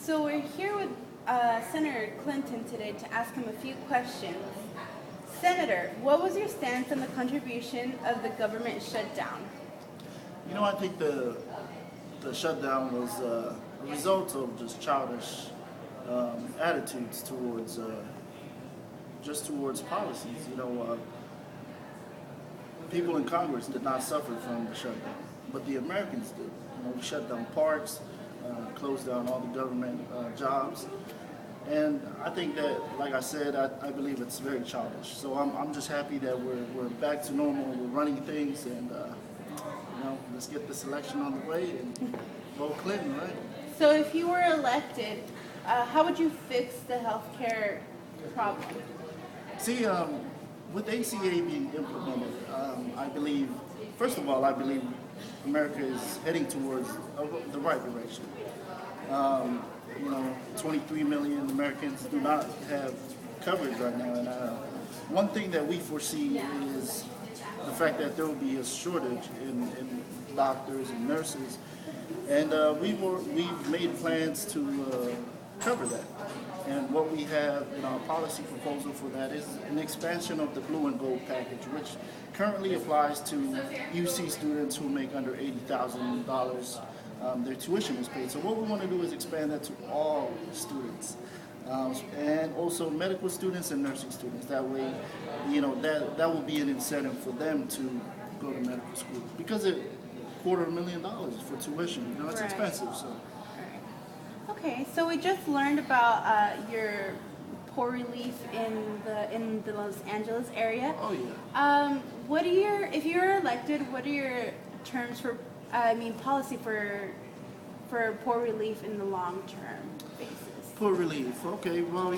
So we're here with Senator Clinton today to ask him a few questions. Senator, what was your stance on the contribution of the government shutdown? I think the shutdown was a result of just childish attitudes towards policies. People in Congress did not suffer from the shutdown, but the Americans did. We shut down parks, closed down all the government jobs, and I think that, like I said, I believe it's very childish. So I'm just happy that we're back to normal. We're running things, and let's get this election on the way and vote Clinton, right? So if you were elected, how would you fix the healthcare problem? See, with ACA being implemented, I believe, first of all, I believe America is heading towards the right direction. 23 million Americans do not have coverage right now, and one thing that we foresee is the fact that there will be a shortage in doctors and nurses, and we've made plans to cover that. And what we have in our policy proposal for that is an expansion of the Blue and Gold package, which currently applies to UC students who make under $80,000. Their tuition is paid. So what we want to do is expand that to all students, and also medical students and nursing students. That way, that will be an incentive for them to go to medical school, because it's $250,000 for tuition. It's Right. expensive. So. Okay, so we just learned about your poor relief in the Los Angeles area. Oh yeah. If you're elected, what are your terms policy for poor relief in the long term basis? Poor relief. Okay, well,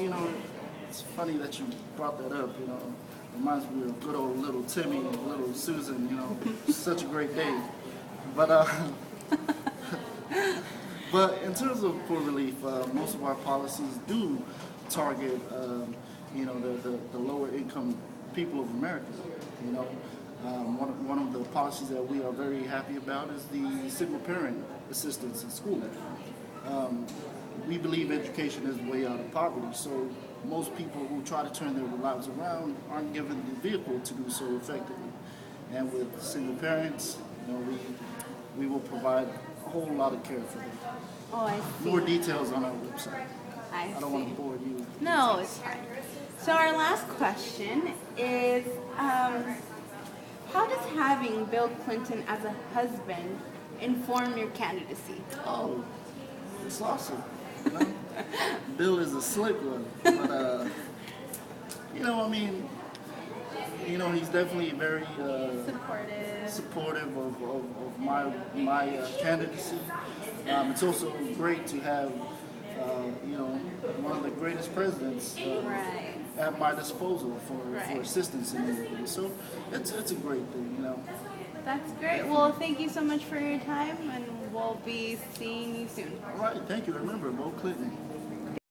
it's funny that you brought that up. Reminds me of good old little Timmy and little Susan. Such a great day. But but in terms of poor relief, most of our policies do target the lower income people of America. One of the policies that we are very happy about is the single parent assistance in school. We believe education is the way out of poverty, so most people who try to turn their lives around aren't given the vehicle to do so effectively. And with single parents, we will provide a whole lot of care for them. Oh, I see. More details on our website. I I don't want to bore you. No, it's fine. So our last question is, how does having Bill Clinton as a husband inform your candidacy? Oh, it's awesome. Bill is a slick one, but he's definitely very supportive of my candidacy. It's also great to have one of the greatest presidents Right. at my disposal for Right. assistance in everything. So it's a great thing. That's great. Well, thank you so much for your time, and we'll be seeing you soon. All right, thank you. Remember, vote Clinton.